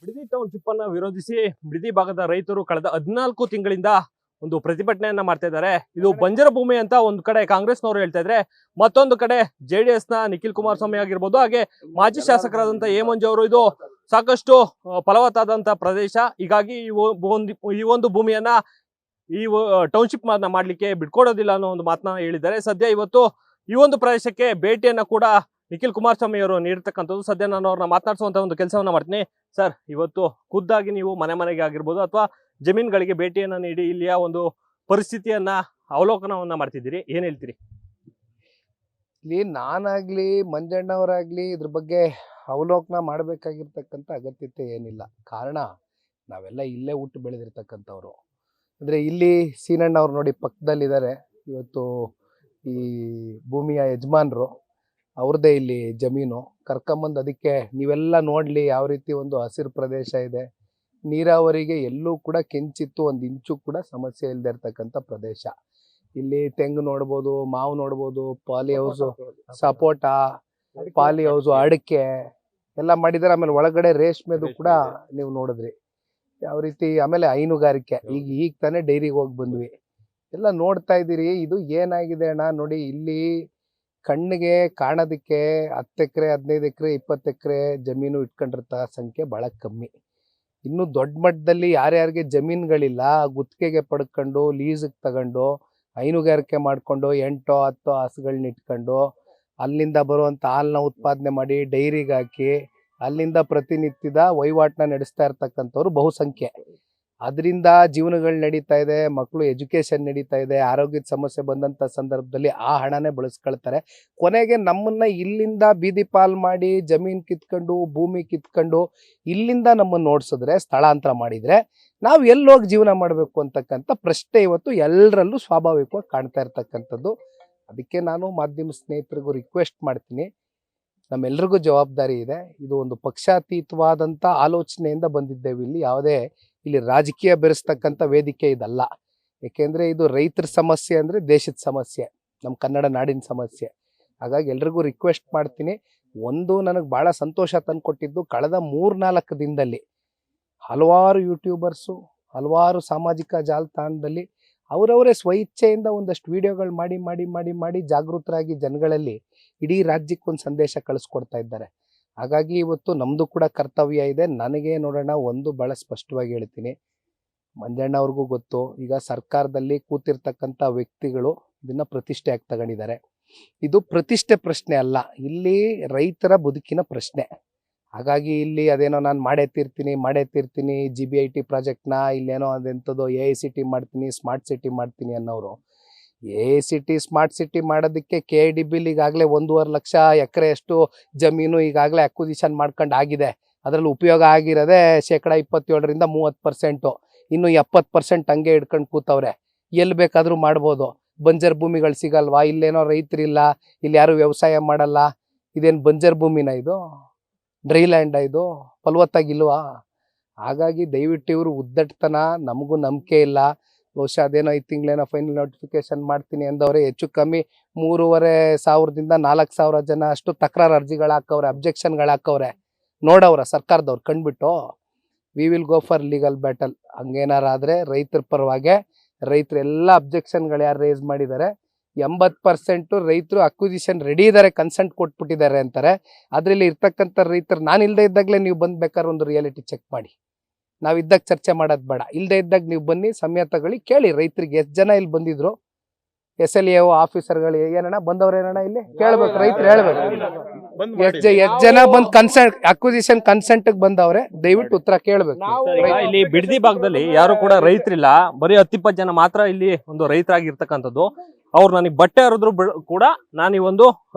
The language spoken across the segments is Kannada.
ಬಿಡದಿ ಟೌನ್ಶಿಪ್ ಅನ್ನ ವಿರೋಧಿಸಿ ಬಿಡದಿ ಭಾಗದ ರೈತರು ಕಳೆದ 14 ತಿಂಗಳಿಂದ ಒಂದು ಪ್ರತಿಭಟನೆಯನ್ನ ಮಾಡ್ತಾ ಇದ್ದಾರೆ. ಇದು ಬಂಜರ ಭೂಮಿ ಅಂತ ಒಂದು ಕಡೆ ಕಾಂಗ್ರೆಸ್ನವರು ಹೇಳ್ತಾ ಇದ್ರೆ, ಮತ್ತೊಂದು ಕಡೆ ಜೆಡಿಎಸ್ ನ ನಿಖಿಲ್ ಕುಮಾರಸ್ವಾಮಿ ಆಗಿರ್ಬೋದು, ಹಾಗೆ ಮಾಜಿ ಶಾಸಕರಾದಂತ ಎ ಮಂಜು ಅವರು ಇದು ಸಾಕಷ್ಟು ಫಲವತ್ತಾದಂತ ಪ್ರದೇಶ, ಹೀಗಾಗಿ ಈ ಒಂದು ಭೂಮಿಯನ್ನ ಈ ಟೌನ್ಶಿಪ್ ಮಾಡ್ಲಿಕ್ಕೆ ಬಿಟ್ಕೊಡೋದಿಲ್ಲ ಅನ್ನೋ ಒಂದು ಮಾತನ್ನ ಹೇಳಿದ್ದಾರೆ. ಸದ್ಯ ಇವತ್ತು ಈ ಒಂದು ಪ್ರದೇಶಕ್ಕೆ ಭೇಟಿಯನ್ನ ಕೂಡ ನಿಖಿಲ್ ಕುಮಾರಸ್ವಾಮಿ ಅವರು ನೀಡಿರ್ತಕ್ಕಂಥದ್ದು. ಸದ್ಯ ನಾನು ಅವ್ರನ್ನ ಮಾತನಾಡಿಸುವಂತ ಒಂದು ಕೆಲಸವನ್ನ ಮಾಡ್ತೀನಿ. ಸರ್, ಇವತ್ತು ಖುದ್ದಾಗಿ ನೀವು ಮನೆಗೆ ಆಗಿರ್ಬೋದು ಅಥವಾ ಜಮೀನುಗಳಿಗೆ ಭೇಟಿಯನ್ನ ನೀಡಿ ಇಲ್ಲಿಯ ಒಂದು ಪರಿಸ್ಥಿತಿಯನ್ನ ಅವಲೋಕನವನ್ನ ಮಾಡ್ತಿದ್ದೀರಿ, ಏನ್ ಹೇಳ್ತೀರಿ? ಇಲ್ಲಿ ನಾನಾಗ್ಲಿ ಮಂಜಣ್ಣವರಾಗ್ಲಿ ಇದ್ರ ಬಗ್ಗೆ ಅವಲೋಕನ ಮಾಡ್ಬೇಕಾಗಿರ್ತಕ್ಕಂಥ ಅಗತ್ಯತೆ ಏನಿಲ್ಲ. ಕಾರಣ ನಾವೆಲ್ಲ ಇಲ್ಲೇ ಹುಟ್ಟು ಬೆಳೆದಿರ್ತಕ್ಕಂಥವ್ರು. ಅಂದ್ರೆ ಇಲ್ಲಿ ಸೀನಣ್ಣವ್ರು ನೋಡಿ ಪಕ್ಕದಲ್ಲಿದ್ದಾರೆ. ಇವತ್ತು ಈ ಭೂಮಿಯ ಯಜಮಾನ್ರು, ಅವ್ರದ್ದೇ ಇಲ್ಲಿ ಜಮೀನು ಕರ್ಕೊಂಬಂದು ಅದಕ್ಕೆ ನೀವೆಲ್ಲ ನೋಡ್ಲಿ ಯಾವ ರೀತಿ ಒಂದು ಹಸಿರು ಪ್ರದೇಶ ಇದೆ. ನೀರಾವರಿಗೆ ಎಲ್ಲೂ ಕೂಡ ಕೆಂಚಿತ್ತು ಒಂದು ಇಂಚು ಕೂಡ ಸಮಸ್ಯೆ ಇಲ್ಲದೆ ಇರ್ತಕ್ಕಂಥ ಪ್ರದೇಶ. ಇಲ್ಲಿ ತೆಂಗು ನೋಡ್ಬೋದು, ಮಾವು ನೋಡ್ಬೋದು, ಪಾಲಿ ಹೌಸು, ಸಪೋಟ, ಪಾಲಿ ಹೌಸು, ಅಡಿಕೆ ಎಲ್ಲ ಮಾಡಿದ್ದಾರೆ. ಆಮೇಲೆ ಒಳಗಡೆ ರೇಷ್ಮೆದು ಕೂಡ ನೀವು ನೋಡಿದ್ರಿ ಯಾವ ರೀತಿ. ಆಮೇಲೆ ಹೈನುಗಾರಿಕೆ, ಈಗ ತಾನೇ ಡೈರಿಗೆ ಹೋಗಿ ಬಂದ್ವಿ, ಎಲ್ಲ ನೋಡ್ತಾ ಇದ್ದೀರಿ. ಇದು ಏನಾಗಿದೆ ಅಣ್ಣ ನೋಡಿ, ಇಲ್ಲಿ ಕಣ್ಣಿಗೆ ಕಾಣೋದಕ್ಕೆ 10 ಎಕರೆ 15 ಎಕರೆ 20 ಎಕರೆ ಜಮೀನು ಇಟ್ಕೊಂಡಿರ್ತ ಸಂಖ್ಯೆ ಬಹಳ ಕಮ್ಮಿ. ಇನ್ನು ದೊಡ್ಡ ಮಟ್ಟದಲ್ಲಿ ಯಾರ್ಯಾರಿಗೆ ಜಮೀನುಗಳಿಲ್ಲ, ಗುತ್ತಿಗೆಗೆ ಪಡ್ಕೊಂಡು ಲೀಸ್ಗೆ ತಗೊಂಡು ಹೈನುಗಾರಿಕೆ ಮಾಡ್ಕೊಂಡು 8-10 ಹಸುಗಳನ್ನ ಇಟ್ಕೊಂಡು ಅಲ್ಲಿಂದ ಬರುವಂಥ ಹಾಲನ್ನ ಉತ್ಪಾದನೆ ಮಾಡಿ ಡೈರಿಗೆ ಹಾಕಿ ಅಲ್ಲಿಂದ ಪ್ರತಿನಿತ್ಯದ ವಹಿವಾಟನ್ನ ನಡೆಸ್ತಾ ಇರ್ತಕ್ಕಂಥವ್ರು ಬಹುಸಂಖ್ಯೆ. ಅದರಿಂದ ಜೀವನಗಳು ನಡೀತಾ ಇದೆ, ಮಕ್ಕಳು ಎಜುಕೇಶನ್ ನಡೀತಾ ಇದೆ. ಆರೋಗ್ಯದ ಸಮಸ್ಯೆ ಬಂದಂಥ ಸಂದರ್ಭದಲ್ಲಿ ಆ ಹಣನೇ ಬಳಸ್ಕೊಳ್ತಾರೆ. ಕೊನೆಗೆ ನಮ್ಮನ್ನ ಇಲ್ಲಿಂದ ಬೀದಿ ಪಾಲ್ ಮಾಡಿ ಜಮೀನು ಕಿತ್ಕೊಂಡು ಭೂಮಿ ಕಿತ್ಕೊಂಡು ಇಲ್ಲಿಂದ ನಮ್ಮನ್ನು ಓಡಿಸಿದ್ರೆ, ಸ್ಥಳಾಂತರ ಮಾಡಿದ್ರೆ ನಾವು ಎಲ್ಲೋಗಿ ಜೀವನ ಮಾಡಬೇಕು ಅಂತಕ್ಕಂಥ ಪ್ರಶ್ನೆ ಇವತ್ತು ಎಲ್ಲರಲ್ಲೂ ಸ್ವಾಭಾವಿಕವಾಗಿ ಕಾಣ್ತಾ ಇರ್ತಕ್ಕಂಥದ್ದು. ಅದಕ್ಕೆ ನಾನು ಮಾಧ್ಯಮ ಸ್ನೇಹಿತರಿಗೂ ರಿಕ್ವೆಸ್ಟ್ ಮಾಡ್ತೀನಿ, ನಮ್ಮೆಲ್ರಿಗೂ ಜವಾಬ್ದಾರಿ ಇದೆ. ಇದು ಒಂದು ಪಕ್ಷಾತೀತವಾದಂಥ ಆಲೋಚನೆಯಿಂದ ಬಂದಿದ್ದೇವೆ. ಇಲ್ಲಿ ರಾಜಕೀಯ ಬೆರೆಸ್ತಕ್ಕಂಥ ವೇದಿಕೆ ಇದಲ್ಲ. ಯಾಕೆಂದರೆ ಇದು ರೈತರ ಸಮಸ್ಯೆ ಅಂದರೆ ದೇಶದ ಸಮಸ್ಯೆ, ನಮ್ಮ ಕನ್ನಡ ನಾಡಿನ ಸಮಸ್ಯೆ. ಹಾಗಾಗಿ ಎಲ್ರಿಗೂ ರಿಕ್ವೆಸ್ಟ್ ಮಾಡ್ತೀನಿ. ಒಂದು ನನಗೆ ಭಾಳ ಸಂತೋಷ ತಂದುಕೊಟ್ಟಿದ್ದು, ಕಳೆದ 3-4 ದಿನದಲ್ಲಿ ಹಲವಾರು ಯೂಟ್ಯೂಬರ್ಸು, ಹಲವಾರು ಸಾಮಾಜಿಕ ಜಾಲತಾಣದಲ್ಲಿ ಅವರವರೇ ಸ್ವಇಚ್ಛೆಯಿಂದ ಒಂದಷ್ಟು ವಿಡಿಯೋಗಳು ಮಾಡಿ ಮಾಡಿ ಮಾಡಿ ಮಾಡಿ ಜಾಗೃತರಾಗಿ ಜನಗಳಲ್ಲಿ ಇಡೀ ರಾಜ್ಯಕ್ಕೊಂದು ಸಂದೇಶ ಕಳಿಸ್ಕೊಡ್ತಾ ಇದ್ದಾರೆ. ಹಾಗಾಗಿ ಇವತ್ತು ನಮ್ಮದು ಕೂಡ ಕರ್ತವ್ಯ ಇದೆ. ನನಗೆ ನೋಡೋಣ, ಒಂದು ಭಾಳ ಸ್ಪಷ್ಟವಾಗಿ ಹೇಳ್ತೀನಿ, ಮಂಜಣ್ಣ ಅವ್ರಿಗೂ ಗೊತ್ತು, ಈಗ ಸರ್ಕಾರದಲ್ಲಿ ಕೂತಿರ್ತಕ್ಕಂಥ ವ್ಯಕ್ತಿಗಳು ಇದನ್ನು ಪ್ರತಿಷ್ಠೆಯಾಗಿ ತಗೊಂಡಿದ್ದಾರೆ. ಇದು ಪ್ರತಿಷ್ಠೆ ಪ್ರಶ್ನೆ ಅಲ್ಲ, ಇಲ್ಲಿ ರೈತರ ಬದುಕಿನ ಪ್ರಶ್ನೆ. ಹಾಗಾಗಿ ಇಲ್ಲಿ ಅದೇನೋ ನಾನು ಮಾಡೇ ತೀರ್ತೀನಿ GBIT ಪ್ರಾಜೆಕ್ಟ್ನ, ಇಲ್ಲೇನೋ ಅದೆಂಥದ್ದು AICT ಮಾಡ್ತೀನಿ, ಸ್ಮಾರ್ಟ್ ಸಿಟಿ ಮಾಡ್ತೀನಿ ಅನ್ನೋರು. AICT ಸ್ಮಾರ್ಟ್ ಸಿಟಿ ಮಾಡೋದಕ್ಕೆ KIDBಲಿ ಈಗಾಗಲೇ 1.5 ಲಕ್ಷ ಎಕರೆಯಷ್ಟು ಜಮೀನು ಈಗಾಗಲೇ ಅಕ್ವಿಸಿಷನ್ ಮಾಡ್ಕೊಂಡು ಆಗಿದೆ. ಅದರಲ್ಲಿ ಉಪಯೋಗ ಆಗಿರೋದೇ 27-30%. ಇನ್ನು 70% ಹಂಗೆ ಹಿಡ್ಕೊಂಡು ಕೂತವ್ರೆ. ಎಲ್ಲಿ ಬೇಕಾದರೂ ಮಾಡ್ಬೋದು. ಬಂಜರ್ ಭೂಮಿಗಳು ಸಿಗಲ್ವಾ? ಇಲ್ಲೇನೋ ರೈತರಿಲ್ಲ, ಇಲ್ಲಿ ಯಾರು ವ್ಯವಸಾಯ ಮಾಡಲ್ಲ, ಇದೇನು ಬಂಜರ್ ಭೂಮಿನ? ಇದು ಡ್ರೈ ಲ್ಯಾಂಡ? ಇದು ಫಲವತ್ತಾಗಿಲ್ವಾ? ಹಾಗಾಗಿ ದಯವಿಟ್ಟು ಇವರು ಉದ್ದಟತನ, ನಮಗೂ ನಂಬಿಕೆ ಇಲ್ಲ. ಬಹುಶಃ ಅದೇನೋ 5 ತಿಂಗಳೇನೋ ಫೈನಲ್ ನೋಟಿಫಿಕೇಶನ್ ಮಾಡ್ತೀನಿ ಅಂದವ್ರೆ. ಹೆಚ್ಚು ಕಮ್ಮಿ 3,500ದಿಂದ 4,000 ಜನ ಅಷ್ಟು ತಕರಾರು ಅರ್ಜಿಗಳು ಹಾಕವ್ರೆ, ಅಬ್ಜೆಕ್ಷನ್ಗಳು ಹಾಕವ್ರೆ. ನೋಡವ್ರ ಸರ್ಕಾರದವ್ರು ಕಂಡುಬಿಟ್ಟು we will go for legal battle. ಹಂಗೇನಾರಾದರೆ ರೈತರ ಪರವಾಗಿ, ರೈತರೆಲ್ಲ ಅಬ್ಜೆಕ್ಷನ್ಗಳು ಯಾರು ರೇಸ್ ಮಾಡಿದ್ದಾರೆ, 80% ರೈತರು ಅಕ್ವಿಸಿಷನ್ ರೆಡಿ ಇದ್ದಾರೆ, ಕನ್ಸೆಂಟ್ ಕೊಟ್ಬಿಟ್ಟಿದ್ದಾರೆ ಅಂತಾರೆ. ಅದರಲ್ಲಿ ಇರ್ತಕ್ಕಂಥ ರೈತರು, ನಾನು ಇಲ್ಲದೆ ಇದ್ದಾಗಲೇ ನೀವು ಬಂದು ಬೇಕಾದ್ರೆ ಒಂದು ರಿಯಾಲಿಟಿ ಚೆಕ್ ಮಾಡಿ. ನಾವು ಇದ್ದಾಗ ಚರ್ಚೆ ಮಾಡೋದು ಬೇಡ. ಇಲ್ಲದೆ ಇದ್ದಾಗ ನೀವು ಬನ್ನಿ, ಸಮಯ ತಗೊಳ್ಳಿ, ಕೇಳಿ ರೈತರಿಗೆ ಎಷ್ಟು ಜನ ಇಲ್ಲಿ ಬಂದಿದ್ರು. SLAO ಆಫೀಸರ್ಗಳು ಏನಣ್ಣ ಬಂದವ್ರೇನಣ್ಣ ಇಲ್ಲಿ ಕೇಳ್ಬೇಕು, ರೈತರು ಹೇಳ್ಬೇಕು ಎಷ್ಟು ಜನ ಬಂದು ಅಕ್ವಿಸಿಷನ್ ಕನ್ಸೆಂಟ್ ಬಂದವ್ರೆ, ದಯವಿಟ್ಟು ಉತ್ತರ ಕೇಳ್ಬೇಕು. ಇಲ್ಲಿ ಬಿಡದಿ ಭಾಗದಲ್ಲಿ ಯಾರು ಕೂಡ ರೈತರಿಲ್ಲ, ಬರೀ 10-20 ಜನ ಮಾತ್ರ ಇಲ್ಲಿ ಒಂದು ರೈತರಾಗಿರ್ತಕ್ಕಂಥದ್ದು. ಅವ್ರು ನನಗೆ ಬಟ್ಟೆ ಹರಿದ್ರು ಕೂಡ ನಾನು ಈ ಒಂದು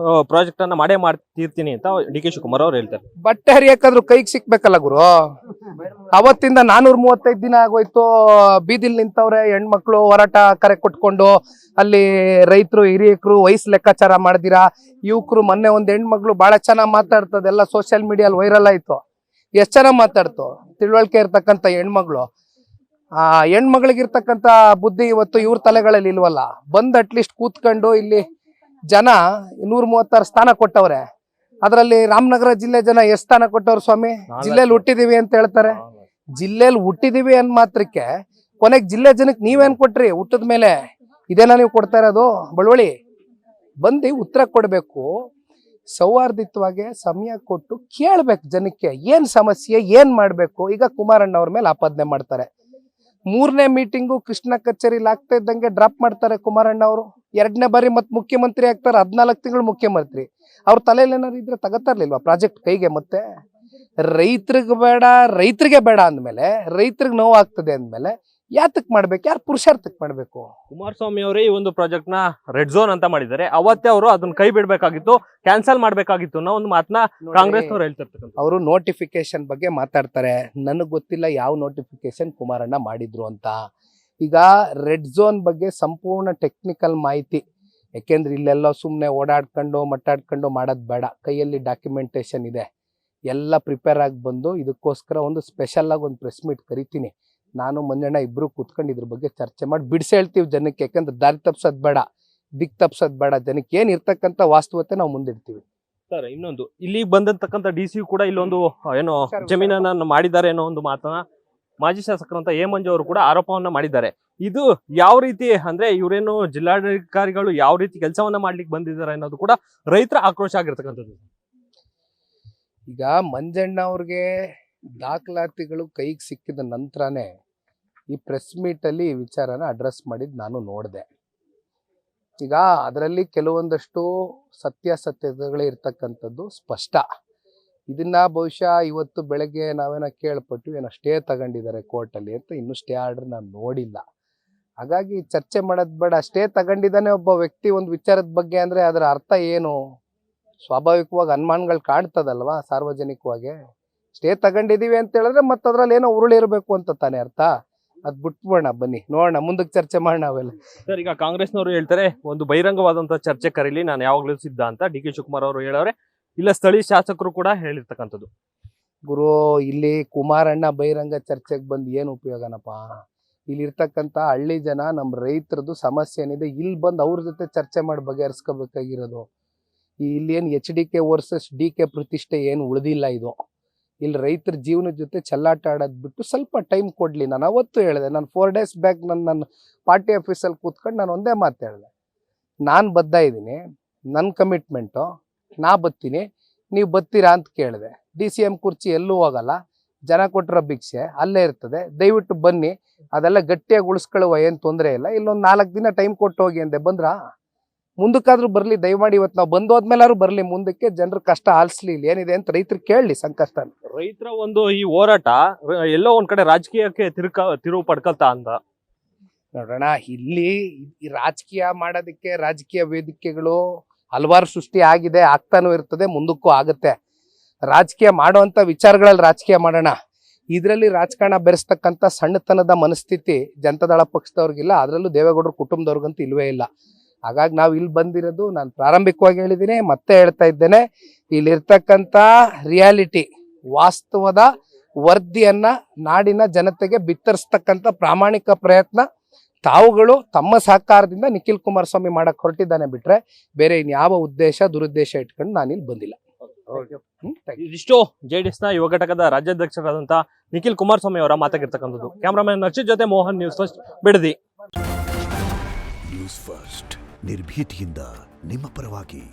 ಪ್ರಾಜೆಕ್ಟ್ ಅನ್ನ ಮಾಡ್ತಿರ್ತೀನಿ ಅಂತ DK ಶಿವಕುಮಾರ್ ಅವ್ರು ಹೇಳ್ತಾರೆ. ಬಟ್ಟೆ ಹರಿಯಕಾದ್ರು ಕೈಗೆ ಸಿಕ್ಬೇಕಲ್ಲ ಗುರು. ಅವತ್ತಿಂದ 435 ದಿನ ಆಗೋಯ್ತು, ಬೀದಿಲ್ ನಿಂತವ್ರೆ ಹೆಣ್ಮಕ್ಳು, ಹೋರಾಟ ಕರೆ ಕೊಟ್ಕೊಂಡು. ಅಲ್ಲಿ ರೈತರು, ಹಿರಿಯಕರು, ವಯಸ್ಸು ಲೆಕ್ಕಾಚಾರ ಮಾಡ್ದಿರಾ, ಯುವಕರು. ಮೊನ್ನೆ ಒಂದು ಹೆಣ್ಮಕ್ಳು ಬಹಳ ಚೆನ್ನಾಗಿ ಮಾತಾಡ್ತದೆ, ಎಲ್ಲ ಸೋಷಿಯಲ್ ಮೀಡಿಯಲ್ಲಿ ವೈರಲ್ ಆಯ್ತು. ಎಷ್ಟು ಚೆನ್ನಾಗಿ ಮಾತಾಡ್ತು, ತಿಳುವಳಿಕೆ ಇರ್ತಕ್ಕಂಥ ಹೆಣ್ಮಗಳು. ಹೆಣ್ಮಗಳಿಗಿರ್ತಕ್ಕಂಥ ಬುದ್ಧಿ ಇವತ್ತು ಇವ್ರ ತಲೆಗಳಲ್ಲಿ ಇಲ್ವಲ್ಲ. ಬಂದು ಅಟ್ಲೀಸ್ಟ್ ಕೂತ್ಕೊಂಡು ಇಲ್ಲಿ ಜನ 136 ಸ್ಥಾನ ಕೊಟ್ಟವ್ರೆ. ಅದರಲ್ಲಿ ರಾಮನಗರ ಜಿಲ್ಲೆ ಜನ ಎಷ್ಟು ಸ್ಥಾನ ಕೊಟ್ಟವ್ರು ಸ್ವಾಮಿ? ಜಿಲ್ಲೆಯಲ್ಲಿ ಹುಟ್ಟಿದೀವಿ ಅಂತ ಹೇಳ್ತಾರೆ. ಜಿಲ್ಲೆಯಲ್ಲಿ ಹುಟ್ಟಿದೀವಿ ಅಂದ್ ಮಾತ್ರಕ್ಕೆ ಕೊನೆಗೆ ಜಿಲ್ಲೆ ಜನಕ್ಕೆ ನೀವೇನ್ ಕೊಟ್ರಿ? ಹುಟ್ಟದ ಮೇಲೆ ಇದೇನಾ ನೀವು ಕೊಡ್ತಾ ಇರೋದು? ಬಳುವಳಿ ಬಂದು ಉತ್ತರ ಕೊಡ್ಬೇಕು. ಸೌಹಾರ್ದಿತ್ವಾಗಿ ಸಮಯ ಕೊಟ್ಟು ಕೇಳ್ಬೇಕು ಜನಕ್ಕೆ ಏನ್ ಸಮಸ್ಯೆ, ಏನ್ ಮಾಡ್ಬೇಕು. ಈಗ ಕುಮಾರಣ್ಣ ಅವ್ರ ಮೇಲೆ ಆಪಾದನೆ ಮಾಡ್ತಾರೆ. 3ನೇ ಮೀಟಿಂಗು ಕೃಷ್ಣ ಕಚೇರಿಲಿ ಆಗ್ತಾ ಇದ್ದಂಗೆ ಡ್ರಾಪ್ ಮಾಡ್ತಾರೆ ಕುಮಾರಣ್ಣ ಅವರು. 2ನೇ ಬಾರಿ ಮತ್ತೆ ಮುಖ್ಯಮಂತ್ರಿ ಆಗ್ತಾರೆ. 14 ತಿಂಗಳು ಮುಖ್ಯಮಂತ್ರಿ. ಅವ್ರ ತಲೆಯಲ್ಲಿ ಏನಾದ್ರು ಇದ್ರೆ ತಗತ್ತಾರ್ಲಿಲ್ವಾ ಪ್ರಾಜೆಕ್ಟ್ ಕೈಗೆ? ಮತ್ತೆ ರೈತರಿಗೆ ಬೇಡ ಅಂದ್ಮೇಲೆ, ರೈತರಿಗೆ ನೋವು ಆಗ್ತದೆ ಅಂದ್ಮೇಲೆ ಯಾತಕ್ ಮಾಡ್ಬೇಕು? ಯಾರು ಪುರುಷಾರ್ಥಕ್ ಮಾಡ್ಬೇಕು? ಕುಮಾರಸ್ವಾಮಿ ಅವರೇ ಈ ಒಂದು ಪ್ರಾಜೆಕ್ಟ್ ನ ರೆಡ್ ಝೋನ್ ಅಂತ ಮಾಡಿದ್ದಾರೆ. ಅವತ್ತೇ ಅವರು ಅದನ್ನ ಕೈ ಬಿಡ್ಬೇಕಾಗಿತ್ತು, ಕ್ಯಾನ್ಸಲ್ ಮಾಡ್ಬೇಕಾಗಿತ್ತು ಅನ್ನೋ ಒಂದು ಮಾತನ್ನ ಕಾಂಗ್ರೆಸ್ನವ್ರು ಹೇಳ್ತಿರ್ತಕ್ಕಂಥ. ಅವರು ನೋಟಿಫಿಕೇಶನ್ ಬಗ್ಗೆ ಮಾತಾಡ್ತಾರೆ. ನನಗ್ ಗೊತ್ತಿಲ್ಲ ಯಾವ ನೋಟಿಫಿಕೇಶನ್ ಕುಮಾರಣ್ಣ ಮಾಡಿದ್ರು ಅಂತ. ಈಗ ರೆಡ್ ಝೋನ್ ಬಗ್ಗೆ ಸಂಪೂರ್ಣ ಟೆಕ್ನಿಕಲ್ ಮಾಹಿತಿ, ಯಾಕೆಂದ್ರೆ ಇಲ್ಲೆಲ್ಲ ಸುಮ್ಮನೆ ಓಡಾಡ್ಕೊಂಡು ಮಟ್ಟಾಡ್ಕೊಂಡು ಮಾಡೋದು ಬೇಡ. ಕೈಯಲ್ಲಿ ಡಾಕ್ಯುಮೆಂಟೇಶನ್ ಇದೆ, ಎಲ್ಲ ಪ್ರಿಪೇರ್ ಆಗಿ ಬಂದು ಇದಕ್ಕೋಸ್ಕರ ಒಂದು ಸ್ಪೆಷಲ್ ಆಗಿ ಒಂದು ಪ್ರೆಸ್ ಮೀಟ್ ಕರಿತೀನಿ. ನಾನು ಮಂಜಣ್ಣ ಇಬ್ರು ಕೂತ್ಕೊಂಡು ಇದ್ರ ಬಗ್ಗೆ ಚರ್ಚೆ ಮಾಡಿ ಬಿಡಿಸಿ ಹೇಳ್ತೀವಿ ಜನಕ್ಕೆ. ಯಾಕಂದ್ರೆ ದಾರಿ ತಪ್ಸೋದ್ ಬೇಡ, ದಿಕ್ ತಪ್ಸೋದ್ ಬೇಡ. ಜನಕ್ಕೆ ಏನ್ ಇರ್ತಕ್ಕಂಥ ವಾಸ್ತವತೆ ನಾವು ಮುಂದಿಡ್ತೀವಿ. ಸರ್, ಇನ್ನೊಂದು ಇಲ್ಲಿ ಬಂದಂತಕ್ಕಂಥ ಡಿ.ಸಿ ಕೂಡ ಇಲ್ಲೊಂದು ಏನೋ ಜಮೀನನ್ನ ಮಾಡಿದ್ದಾರೆ ಅನ್ನೋ ಒಂದು ಮಾತನ್ನ ಮಾಜಿ ಶಾಸಕರಂತ ಎ ಮಂಜು ಅವರು ಕೂಡ ಆರೋಪವನ್ನ ಮಾಡಿದ್ದಾರೆ. ಇದು ಯಾವ ರೀತಿ ಅಂದ್ರೆ ಇವರೇನು ಜಿಲ್ಲಾಧಿಕಾರಿಗಳು ಯಾವ ರೀತಿ ಕೆಲಸವನ್ನ ಮಾಡ್ಲಿಕ್ಕೆ ಬಂದಿದ್ದಾರೆ ಅನ್ನೋದು ಕೂಡ ರೈತರ ಆಕ್ರೋಶ ಆಗಿರ್ತಕ್ಕಂಥದ್ದು. ಈಗ ಮಂಜಣ್ಣ ಅವ್ರಿಗೆ ದಾಖಲಾತಿಗಳು ಕೈಗೆ ಸಿಕ್ಕಿದ ನಂತರನೇ ಈ ಪ್ರೆಸ್ ಮೀಟ್ ಅಲ್ಲಿ ಈ ವಿಚಾರನ ಅಡ್ರೆಸ್ ಮಾಡಿದ್ ನಾನು ನೋಡಿದೆ. ಈಗ ಅದರಲ್ಲಿ ಕೆಲವೊಂದಷ್ಟು ಸತ್ಯಾಸತ್ಯತೆಗಳೇ ಇರ್ತಕ್ಕಂಥದ್ದು ಸ್ಪಷ್ಟ. ಇದನ್ನ ಬಹುಶಃ ಇವತ್ತು ಬೆಳಗ್ಗೆ ನಾವೇನೋ ಕೇಳ್ಪಟ್ಟು ಏನೋ ಸ್ಟೇ ತಗೊಂಡಿದ್ದಾರೆ ಕೋರ್ಟಲ್ಲಿ ಅಂತ. ಇನ್ನೂ ಸ್ಟೇ ಆರ್ಡರ್ ನಾನು ನೋಡಿಲ್ಲ. ಹಾಗಾಗಿ ಚರ್ಚೆ ಮಾಡೋದು ಬೇಡ. ಸ್ಟೇ ತಗೊಂಡಿದ್ದಾನೆ ಒಬ್ಬ ವ್ಯಕ್ತಿ ಒಂದು ವಿಚಾರದ ಬಗ್ಗೆ ಅಂದ್ರೆ ಅದರ ಅರ್ಥ ಏನು? ಸ್ವಾಭಾವಿಕವಾಗಿ ಅನುಮಾನಗಳು ಕಾಣ್ತದಲ್ವಾ ಸಾರ್ವಜನಿಕವಾಗಿ. ಸ್ಟೇ ತಗೊಂಡಿದೀವಿ ಅಂತ ಹೇಳಿದ್ರೆ ಮತ್ತೆ ಅದ್ರಲ್ಲಿ ಏನೋ ಉರುಳಿರ್ಬೇಕು ಅಂತ ತಾನೇ ಅರ್ಥ. ಅದ್ ಬಿಟ್ಬಿಡೋಣ, ಬನ್ನಿ ನೋಡೋಣ, ಮುಂದಕ್ಕೆ ಚರ್ಚೆ ಮಾಡೋಣ ಅವೆಲ್ಲ. ಸರ್, ಈಗ ಕಾಂಗ್ರೆಸ್ನವರು ಹೇಳ್ತಾರೆ ಒಂದು ಬಹಿರಂಗವಾದಂತ ಚರ್ಚೆ ಕರೀಲಿ, ನಾನು ಯಾವಾಗ್ಲೂ ಸಿದ್ಧ ಅಂತ. ಡಿ.ಕೆ. ಶಿವಕುಮಾರ್ ಅವರು ಹೇಳವ್ರೆ, ಇಲ್ಲ ಸ್ಥಳೀಯ ಶಾಸಕರು ಕೂಡ ಹೇಳಿರ್ತಕ್ಕಂಥದ್ದು. ಗುರು, ಇಲ್ಲಿ ಕುಮಾರಣ್ಣ ಬಹಿರಂಗ ಚರ್ಚೆಗೆ ಬಂದು ಏನು ಉಪಯೋಗನಪ್ಪ? ಇಲ್ಲಿ ಇರ್ತಕ್ಕಂಥ ಹಳ್ಳಿ ಜನ, ನಮ್ಮ ರೈತರದ್ದು ಸಮಸ್ಯೆ ಏನಿದೆ ಇಲ್ಲಿ ಬಂದು ಅವ್ರ ಜೊತೆ ಚರ್ಚೆ ಮಾಡಿ ಬಗೆಹರಿಸ್ಕೋಬೇಕಾಗಿರೋದು. ಇಲ್ಲಿ ಏನು HDK ವರ್ಸಸ್ DK ಪ್ರತಿಷ್ಠೆ ಏನು ಉಳಿದಿಲ್ಲ. ಇದು ಇಲ್ಲಿ ರೈತರ ಜೀವನದ ಜೊತೆ ಚೆಲ್ಲಾಟ ಆಡೋದು ಬಿಟ್ಟು ಸ್ವಲ್ಪ ಟೈಮ್ ಕೊಡ್ಲಿ. ನಾನು ಅವತ್ತು ಹೇಳಿದೆ, ನಾನು 4 days ಬ್ಯಾಕ್ ನನ್ನ ಪಾರ್ಟಿ ಆಫೀಸಲ್ಲಿ ಕೂತ್ಕೊಂಡು ನಾನು ಒಂದೇ ಮಾತು ಹೇಳಿದೆ, ನಾನು ಬದ್ಧ ಇದ್ದೀನಿ, ನನ್ನ ಕಮಿಟ್ಮೆಂಟು, ನಾ ಬತ್ತೀನಿ, ನೀವು ಬತ್ತೀರಾ ಅಂತ ಕೇಳಿದೆ. DCM ಕುರ್ಚಿ ಎಲ್ಲೂ ಹೋಗಲ್ಲ, ಜನ ಕೊಟ್ಟಿರೋ ಭಿಕ್ಷೆ ಅಲ್ಲೇ ಇರ್ತದೆ, ದಯವಿಟ್ಟು ಬನ್ನಿ, ಅದೆಲ್ಲ ಗಟ್ಟಿಯಾಗಿ ಉಳಿಸ್ಕೊಳ್ಳುವ, ಏನು ತೊಂದರೆ ಇಲ್ಲ, ಇಲ್ಲೊಂದು 4 ದಿನ ಟೈಮ್ ಕೊಟ್ಟು ಹೋಗಿ ಅಂದೆ. ಬಂದ್ರಾ? ಮುಂದಕ್ಕಾದ್ರೂ ಬರ್ಲಿ ದಯಮಾಡಿ. ಇವತ್ತು ನಾವು ಬಂದು ಹೋದ್ಮೇಲಾದ್ರು ಬರ್ಲಿ, ಮುಂದಕ್ಕೆ ಜನರ ಕಷ್ಟ ಆಲಿಸ್ಲಿ, ಇಲ್ಲಿ ಏನಿದೆ ಅಂತ ರೈತರು ಕೇಳಲಿ ಸಂಕಷ್ಟ. ರೈತರ ಒಂದು ಈ ಹೋರಾಟ ಎಲ್ಲೋ ಒಂದ್ ಕಡೆ ರಾಜಕೀಯಕ್ಕೆ ತಿರುವು ಪಡ್ಕೊಳ್ತಾ ಅಂತ ನೋಡೋಣ. ಇಲ್ಲಿ ಈ ರಾಜಕೀಯ ಮಾಡೋದಕ್ಕೆ ರಾಜಕೀಯ ವೇದಿಕೆಗಳು ಹಲವಾರು ಸೃಷ್ಟಿ ಆಗಿದೆ, ಆಗ್ತಾನೂ ಇರ್ತದೆ, ಮುಂದಕ್ಕೂ ಆಗುತ್ತೆ. ರಾಜಕೀಯ ಮಾಡುವಂತ ವಿಚಾರಗಳಲ್ಲಿ ರಾಜಕೀಯ ಮಾಡೋಣ. ಇದರಲ್ಲಿ ರಾಜಕಾರಣ ಬೆರೆಸ್ತಕ್ಕಂಥ ಸಣ್ಣತನದ ಮನಸ್ಥಿತಿ ಜನತಾದಳ ಪಕ್ಷದವ್ರಿಗಿಲ್ಲ, ಅದರಲ್ಲೂ ದೇವೇಗೌಡರ ಕುಟುಂಬದವ್ರಿಗಂತೂ ಇಲ್ವೇ ಇಲ್ಲ. ಹಾಗಾಗಿ ನಾವು ಇಲ್ಲಿ ಬಂದಿರೋದು, ನಾನು ಪ್ರಾರಂಭಿಕವಾಗಿ ಹೇಳಿದ್ದೀನಿ, ಮತ್ತೆ ಹೇಳ್ತಾ ಇದ್ದೇನೆ, ಇಲ್ಲಿರ್ತಕ್ಕಂಥ ರಿಯಾಲಿಟಿ, ವಾಸ್ತವದ ವರದಿಯನ್ನ ನಾಡಿನ ಜನತೆಗೆ ಬಿತ್ತರಿಸ್ತಕ್ಕಂಥ ಪ್ರಾಮಾಣಿಕ ಪ್ರಯತ್ನ ತಾವುಗಳು ತಮ್ಮ ಸಹಕಾರದಿಂದ ನಿಖಿಲ್ ಕುಮಾರಸ್ವಾಮಿ ಮಾಡಕ್ ಹೊರಟಿದ್ದಾನೆ ಬಿಟ್ರೆ ಬೇರೆ ಇನ್ಯಾವ ಉದ್ದೇಶ ದುರುದ್ದೇಶ ಇಟ್ಕೊಂಡು ನಾನಿಲ್ಲಿ ಬಂದಿಲ್ಲ. ಇದಿಷ್ಟು JDS ನ ಯುವ ಘಟಕದ ರಾಜ್ಯಾಧ್ಯಕ್ಷರಾದಂತಹ ನಿಖಿಲ್ ಕುಮಾರಸ್ವಾಮಿ ಅವರ ಮಾತಾಗಿರ್ತಕ್ಕಂಥದ್ದು. ಕ್ಯಾಮರಾಮನ್ ನರ್ಚಿತ್ ಜೊತೆ Mohan, news first, Bidadi. News first, ನಿರ್ಭೀತಿಯಿಂದ ನಿಮ್ಮ ಪರವಾಗಿ.